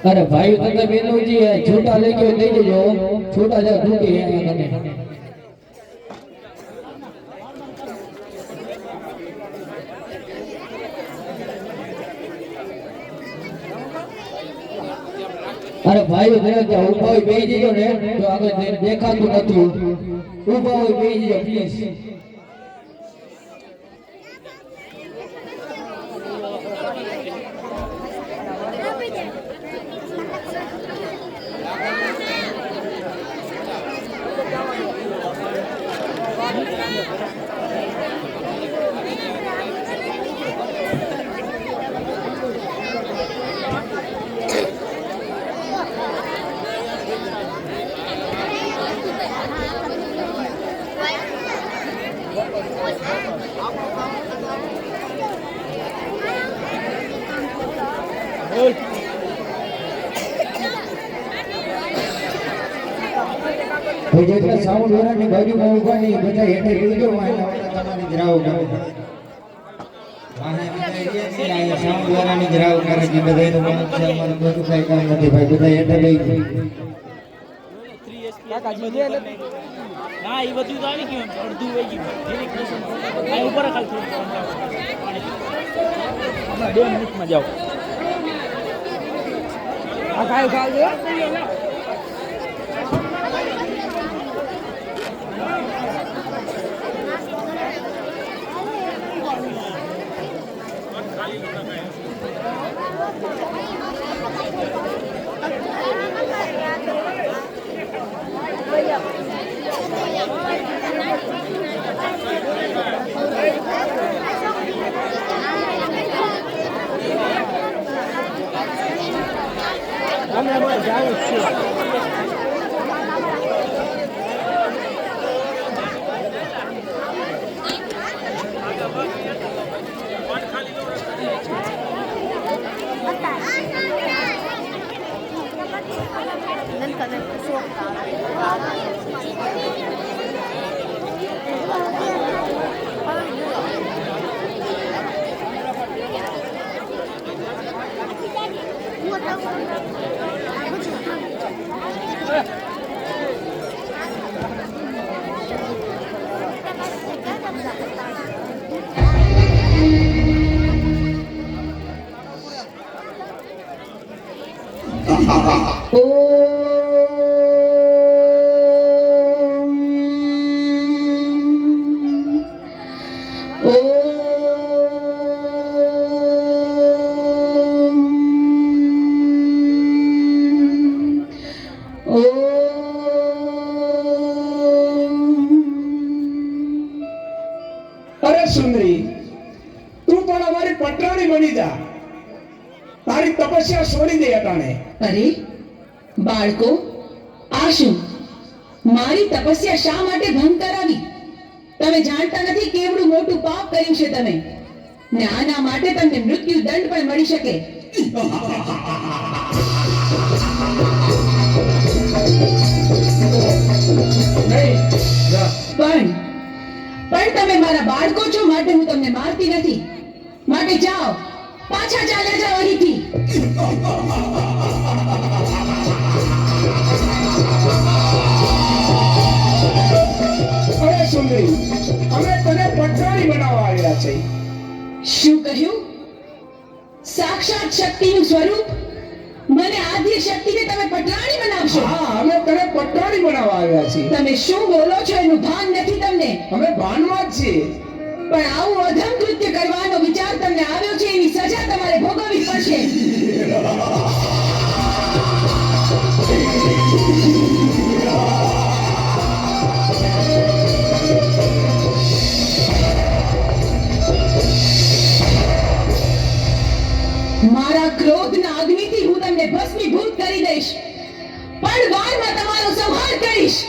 अरे भाई तो बेनो जी है छोटा लेके दे दो छोटा जा ढूंढे यहाँ कने अरे भाई दे जाओ ऊपर बेच दो ने तो आगे देखा तो नहीं ऊपर बेच दो प्लीज જેટલા સાઉન્ડ વાળાની બાજુમાં ઊભા નહીં બધા હેઠે જોજો તમારી જરાવ કરે સાઉન્ડ વાળાની જરાવ કરે છે બધા તો અમારું બધું કઈ કામ નથી ભાઈ બધા હેઠે લઈ ના એ બધું તો આવી ગયું અડધું વહી ગયું આ ઉપર ખાલી 2 મિનિટમાં જાઓ આ ખાઈ ખાજો अरे सुंदरी तू पण हमारी पटरानी बनी जा तारी तपस्या छोड़ी दे अटाणे अरे बाळको आ શું મારી તપસ્યા શા માટે ભંગ કરાવી તમે જાણતા નથી કેવડું મોટું પાપ કર્યું છે તમે ને આના માટે તમને મૃત્યુ દંડ પણ મળી શકે પણ તમે મારા બાળકો છો માટે હું તમને મારતી નથી માટે જાઓ પાછા ચાલ્યા જાઓ અહીંથી अरे सुंदरी हमें तने पटरानी बनावा आया छे શું કહ્યું સાક્ષાત શક્તિનું સ્વરૂપ મને આદ્ય શક્તિને તમે પટરાણી બનાવશો हाँ हमें तने पटरानी बनावा आया छे તમે શું બોલો છો એનું ભાન નથી તમને हमें भाનમાં જ છે પણ આવું અધમ કૃત્ય કરવાનો વિચાર તમને આવ્યો છે એની સજા તમારે ભોગવવી પડશે મારા ક્રોધના અગ્નિથી હું તમને ભસ્મીભૂત કરી દઈશ પણ વારમાં તમારો સંહાર કરીશ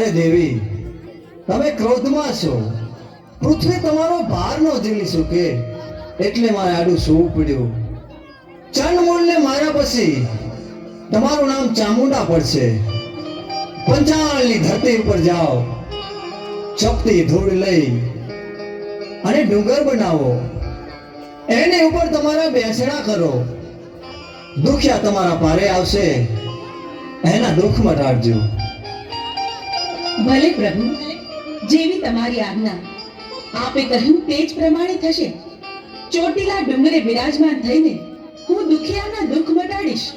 અરે દેવી, તમે ક્રોધમાં છો. પૃથ્વી તમારો ભાર ન ઝીલી શકે એટલે મારે આડું સૂવું પડ્યું. ચંડમૂળને માર્યા પછી તમારું નામ ચામુંડા પડશે. પંચાળની ધરતી ઉપર જાઓ, ચપટી ધૂળ લઈ અને ડુંગર બનાવો, એની ઉપર તમારા બેસણા કરો. દુખિયા તમારા પારે આવશે, એના દુઃખ મટાડજો. ભલે પ્રભુ, જેવી તમારી આજ્ઞા. આપે કહ્યું તે જ પ્રમાણે થશે. ચોટીલા ડુંગરે બિરાજમાન થઈને હું દુખિયાના દુઃખ મટાડીશ.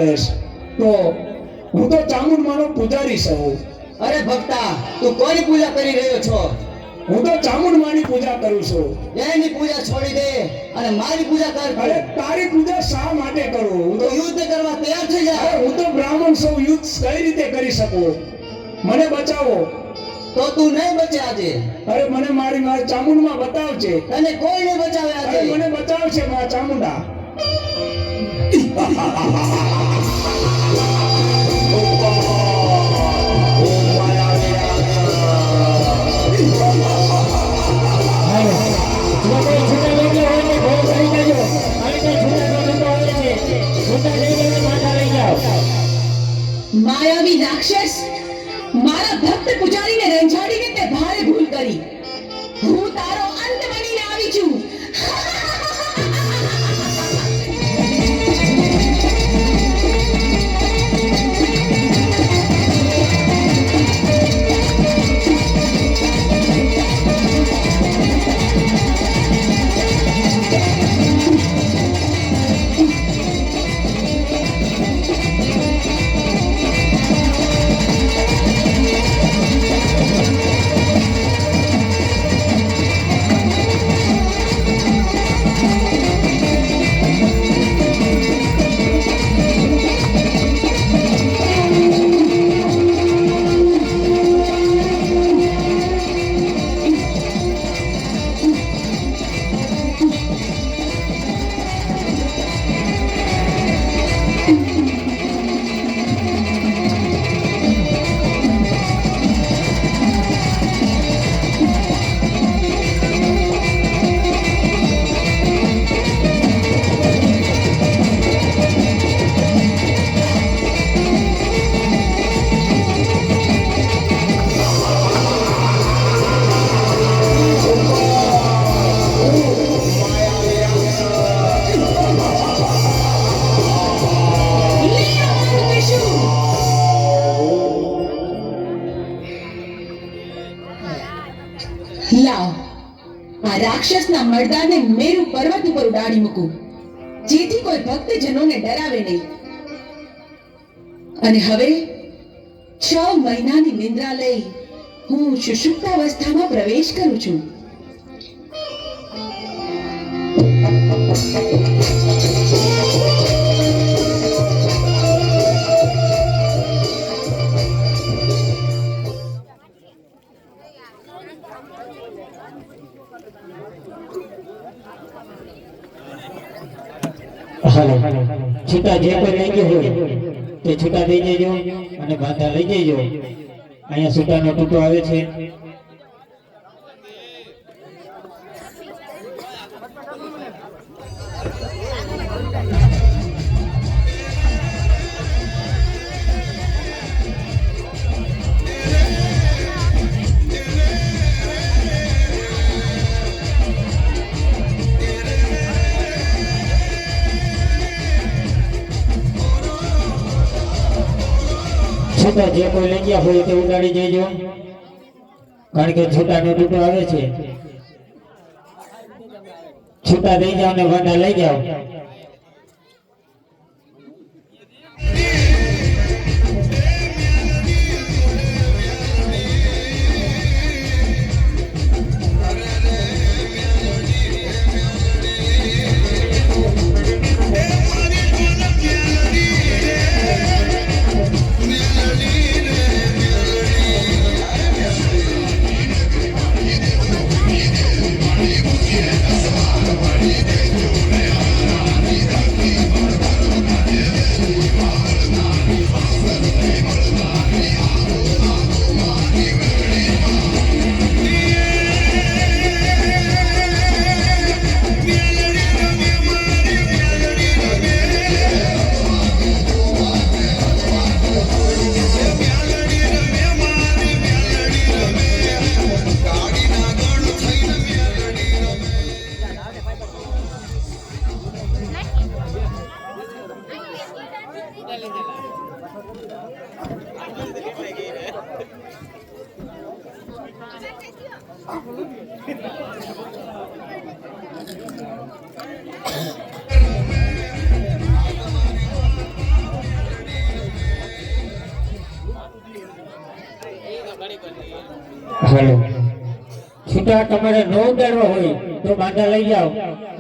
પાડેશ તો હું તો ચામુંડમાનો પૂજારી છું. અરે ભક્તા તું કોની પૂજા કરી રહ્યો છો? હું તો ચામુંડમાની પૂજા કરું છું. એની પૂજા છોડી દે અને મારી પૂજા કર. અરે તારી પૂજા શા માટે કરું? હું તો તો યુદ્ધ કરવા તૈયાર થઈ જા. અરે હું તો બ્રાહ્મણ છું, યુદ્ધ કઈ રીતે કરી શકું? મને બચાવો. તો તું નહીં બચે આજે. અરે મને મારી ચામુંડમાં બતાવજે. તને કોઈ નહીં બચાવે અરે આજે. મને બચાવશે મા ચામુંડા. માયાવી રાક્ષસ, મારા ભક્ત પુજારીને રંજાડીને તે ભારે ભૂલ કરી. હું તારો અંત બનીને આવી છું. લાવ, આ રાક્ષસના મરદાને મેરુ પર્વત ઉપર ઉડાડી મૂકું, જેથી કોઈ ભક્તજનોને ડરાવે નહીં. અને હવે 6 મહિનાની નિંદ્રા લઈ હું સુષુપ્તાવસ્થામાં પ્રવેશ કરું છું. હાલો છૂટા જે કોઈ લઈ ગયો હોય તે છૂટા દઈ દેજો અને બાધા લઈ જજો. અહીંયા છૂટાનો ટૂંકો આવે છે. છૂટા જે કોઈ લઈ ગયા હોય તે ઉડાડી દેજો, કારણ કે છૂટાનો ટૂંકો આવે છે. છૂટા દઈ જાઓ ને વાંડા લઈ જાઓ. હાલો છૂટા તમારે ન ઉડાડવા હોય તો બાંધા લઈ જાઓ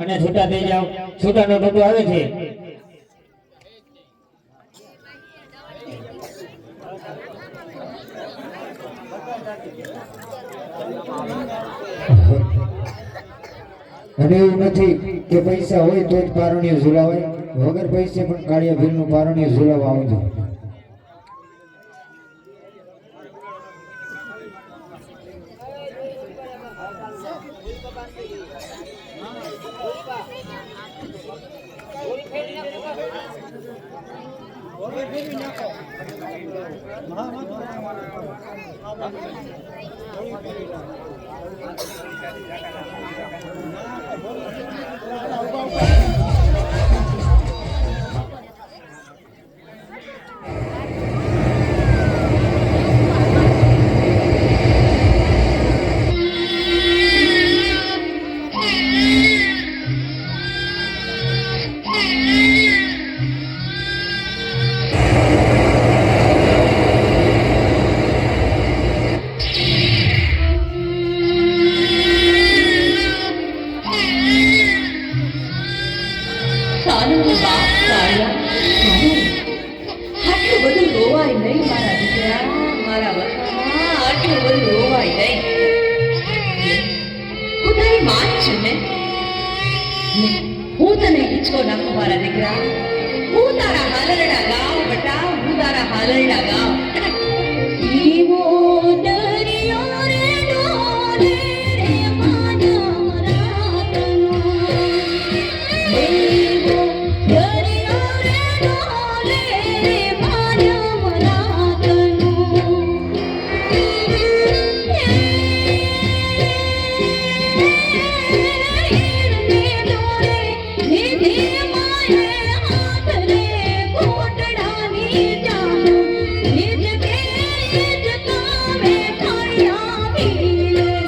અને છૂટા થઈ જાઓ. છૂટાનો ટોટો આવે છે. અને એવું નથી કે પૈસા હોય તો જ પારણીય ઝુલાવાય, વગર પૈસે પણ કાળિયા ભીલનું પારણીય ઝુલાવવા આવજો. સારું બાપ કાળિયા, સારું. આટલું બધું રોવાય નહીં મારા દીકરા, મારા વતના, આટલું બધું રોવાય નહીં. હું તારી માં જ છું ને. હું તને હિંચકો નાખું મારા દીકરા. હું તારા હાલરડા ગાવ બેટા, હું તારા હાલરડા ગાવ. એવો દરિયો રે ડોલે રે મારા રાતનો. એવો દરિયો રે ડોલે રે મારા રાતનો.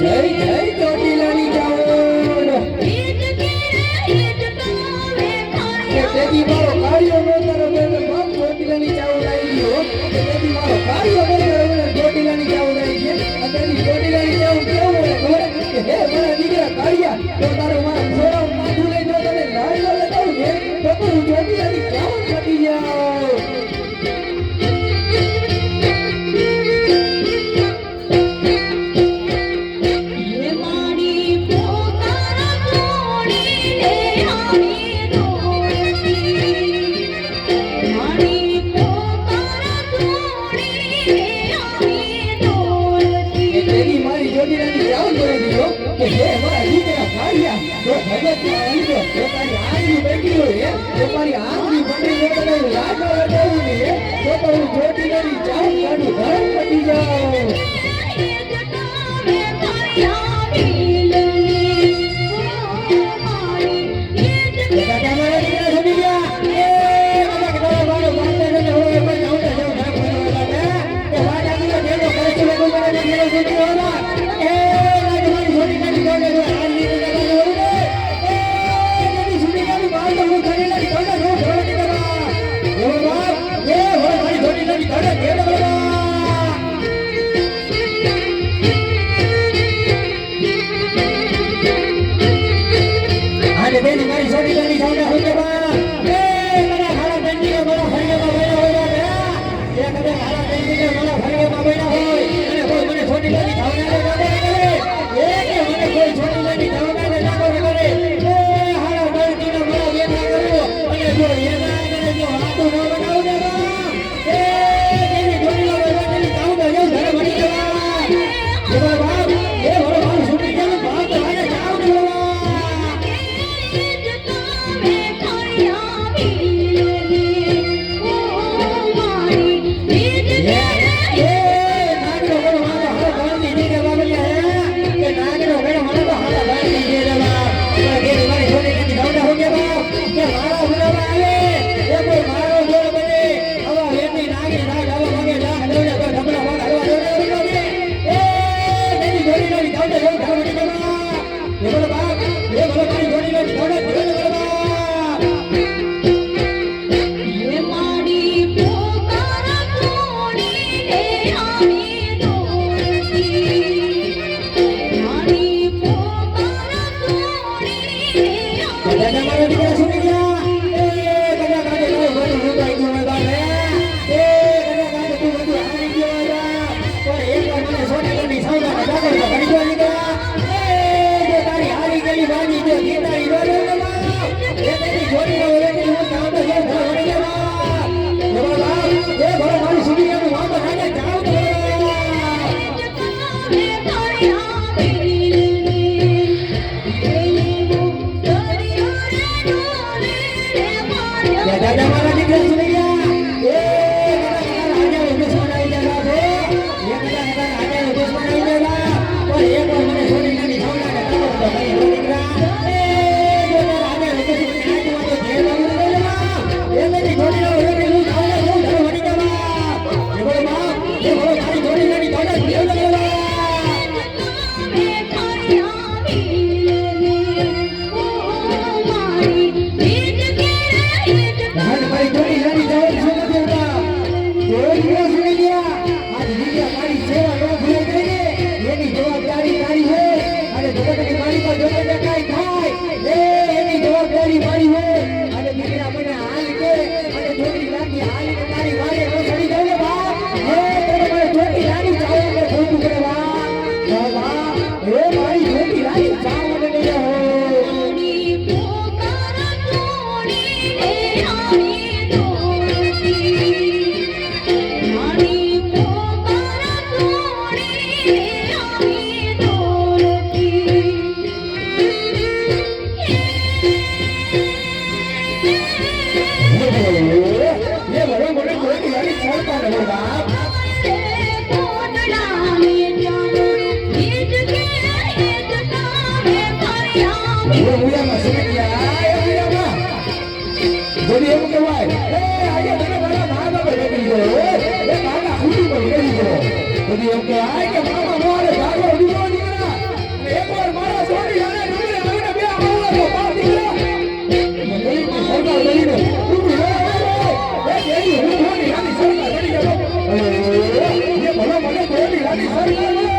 જય જય ચોટીલાની ચાવડ. કે તેથી મારો કાળિયો નો તારો બેનો બાપ ચોટીલાની ચાવડ આવી ગયો. કે તેથી મારો કાળિયો નો તારો બેનો ચોટીલાની ચાવડ આવી ગઈ. અને તેની ચોટીલાની ચાવડ કેવું હોય ખબર? કે હે મારા દીકરા કાળિયા, તો તારો મારા છોરાઓ માથું લઈ જો તને લાડ લગાવું ને તો તું ચોટીલાની ચાવડ પટી જાવ. કે તેની મારી ચોટીલાની ચાવડ કરી દીધો. કે હે મારા દીકરા કાળિયા, તો ભગતના અંજો તો તારી આંગળી બેઠી હોય તો તારી આંગળી બની જો તને લાડ લગાવું ને તો હું ચોટીલાની ચાવડ કાઢું ઘર પટી જાઉં. મને છોટી દાદા મારા દીકરા સુની ગયા એ દાદા કાજે લો બધું રૂપાઈ ગયો દાદા એ દાદા કાજે તું બધું હારી ગયો દાદા પણ એક વાર મને સોનેગરની સૌદા દાદા તો કરી ગયો દીકરા એ જો તારી હારી ગયેલી વાજી જો ગીતારી નો દાદા એ તેની જોડી નો વેલી હું કામ તો જે ભરી ગયા બાબા એ ભરો મારી સુની ગયા હું વાતો કાજે જાવ તો દાદા મારા દીકરા સુની ગયા એ દાદા આજે ઉદેશ બનાવી દેલા છે એ દાદા આજે ઉદેશ બનાવી દેલા પણ એક વાર મને છોડી નાની સૌના ને તારો તો ભાઈ દીકરા એ દાદા આજે ઉદેશ બનાવી દેલા તો જે બાબુ દેલા એ મેરી છોડી નો એ હું સૌના હું ઘર વડી દેલા એ બોલો બાપ એ બોલો તારી છોડી નાની તારા દેવ દેલા ભાઈ જોડી નાની જાવ છો ન દેતા જોઈ ગયો સુની ગયા આજ દીકરા મારી સેવા નો ભૂલે ગઈ એની જવાબદારી તારી છે અને જગતની મારી પર જો કે કાઈ થાય એ એની જવાબદારી મારી છે અને દીકરા મને હાલ કે અને જોડી નાની હાલ કે તારી વારે નો ચડી જાય ને બાપ હે તને મારી જોડી નાની ચાવ કે ખોટું કરે બાપ એ મારી જોડી નાની ચાવ મને દે હો ये बड़े बड़े कोई यानी छोड़ता नहीं बाप वो मुझे मसले किया ये मुझे ना jadi એવું કહેવાય એ આજે મને મારા મામા પર બેઠી ગયો એ મારા ખુદી પર બેઠી ગયો jadi એવું કહેવાય કે મામા મોરે જાગો દીવો દીકરા એકવાર મારા છોડી આને નમરે આવીને બે આવો તો પાર દીકરા મને કોઈ સરકાર લઈને તું એ જેની હું છોડી આની સરકાર લડી ગયો એ ભલો મને છોડી આની સરકાર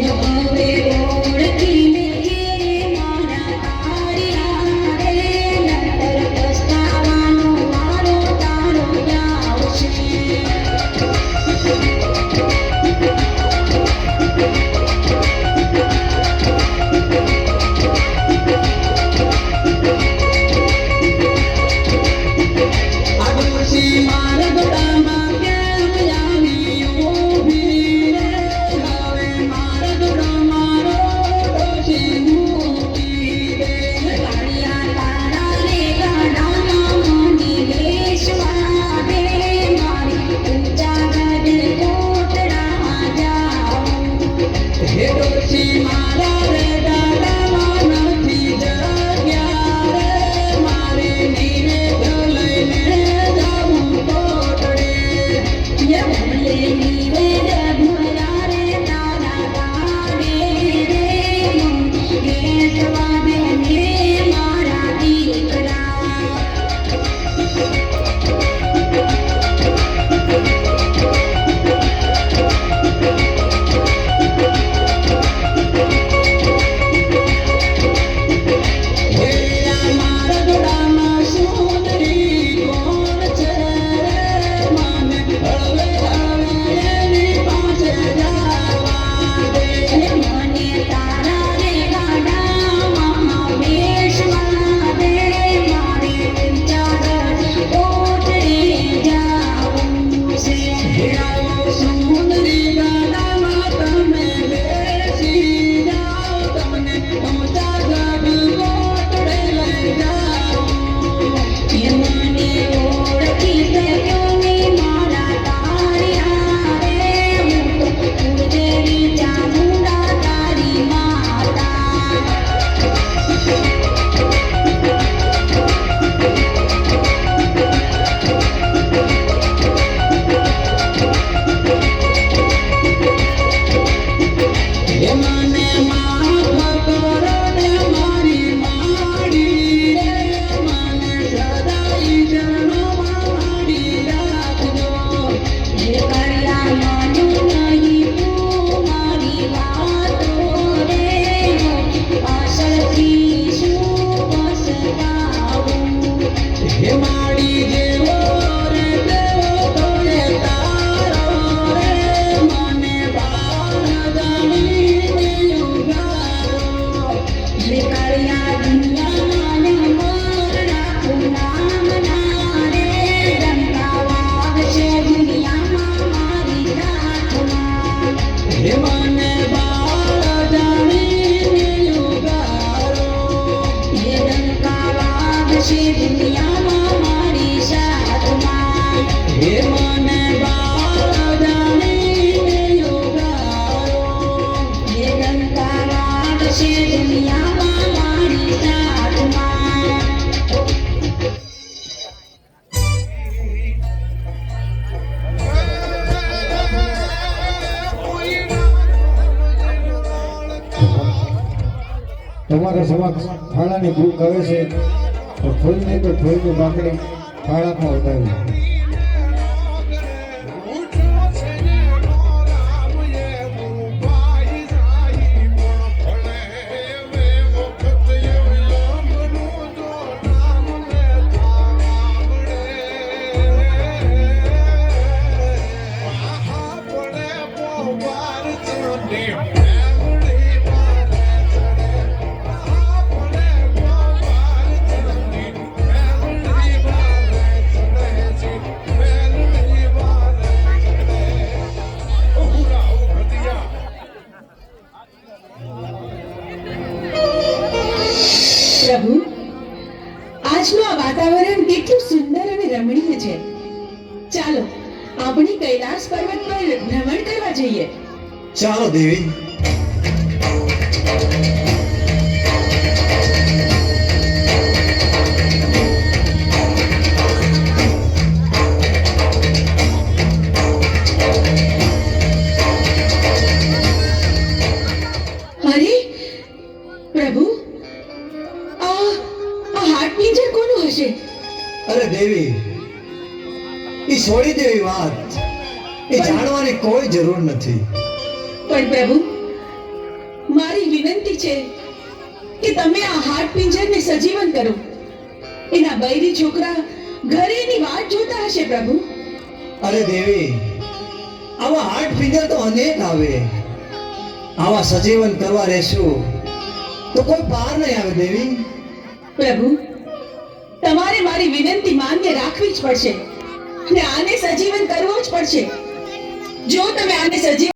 હવે ઓળખીને મારા તાર્યા રે નંતર પસ્તાવાનો મારો તારો આવશે. આડોશી મારા ગોડામાં કેમ આવી ઊભી રે? હવે મારા ગોડા મારો ડોશી મૂકી દે. કાળિયા તારા રે ગાડામાં મોની બેસવા દે. મારી ઊંચા ગઢ કોટડા જાઉં. હે ડોશી મારા રે ગાડામાં નથી જગ્યા રે. મારે નીરે લઈને જાઉં કોટડે. યે ભલે નીરે ભયા રે તારા ગાડે રે. બેસવા દે ને મારા દીકરા. હેરા મારા ગોડામાં સુંદરી કોણ છે રે? મને હવે એની પાસે જવા દે. મને તારા રે ગાડામાં બેસવા દે. મારે ઊંચા ગઢ કોટડે જાવું છે. હેરાઓ સુંદરી ગાડામાં તમે બેસી જાઓ. તમને ઊંચા ગઢ કોટડે લઈ જાઉં. એ મને ઓળખી શક્યો ને મારા તાર્યા રે. હું તો કુળદેવી ચામુંડા તારી માતા. હે મને માફ કરો ને મારી માડી રે. મને સદાય ચરણોમાં મારી રાખજો. હે કાળિયા માનું નહીં તું મારી વાતો રે. પાછળથી શું પસ્તાવું. હે માડી જેવો રે તેવો તોય તારો રે. મને બાર જાણીને ઉગારો. હે કાળિયા દુનિયામાં ને મોર રાખું નામ ના રે. ડંકા વાગશે દુનિયામાં મારી રાખમાં. હે મને બાર જાણીને ઉગારો. હે ડંકા વાગશે દુનિયામાં મારી સાથમાં. હે મને બાર જાણીને ઉગારો. હે ડંકા વાગશે દુનિયામાં મારી સાથમાં. તમારા સમક્ષ થાળાની ભૂખ આવે છે તો ફૂલની બાકડી થાળામાં ઉતારી. પ્રભુ, આજનું આ વાતાવરણ કેટલું સુંદર અને રમણીય છે. ચાલો આપણે કૈલાસ પર્વત પર ભ્રમણ કરવા જઈએ. ચાલો દેવી. અરે પ્રભુ, આ હાથ પિંજર કોનું હશે? અરે દેવી, એ છોડી દેવી વાત, એ જાણવાની કોઈ જરૂર નથી. પણ પ્રભુ, મારી વિનંતી છે કે તમે આ હાડ પિંજરને સજીવન કરો. એના બૈરી છોકરા ઘરે એની વાટ જોતા હશે પ્રભુ. અરે દેવી, આવા હાટ ફિગર તો અનેક આવે. આવા સજીવન કરવા રહેશું તો કોઈ પાર નહીં આવે દેવી. પ્રભુ, તમારે મારી વિનંતી માન્ય રાખવી જ પડશે ને આને સજીવન કરવો જ પડશે. જો તમે આને સજીવન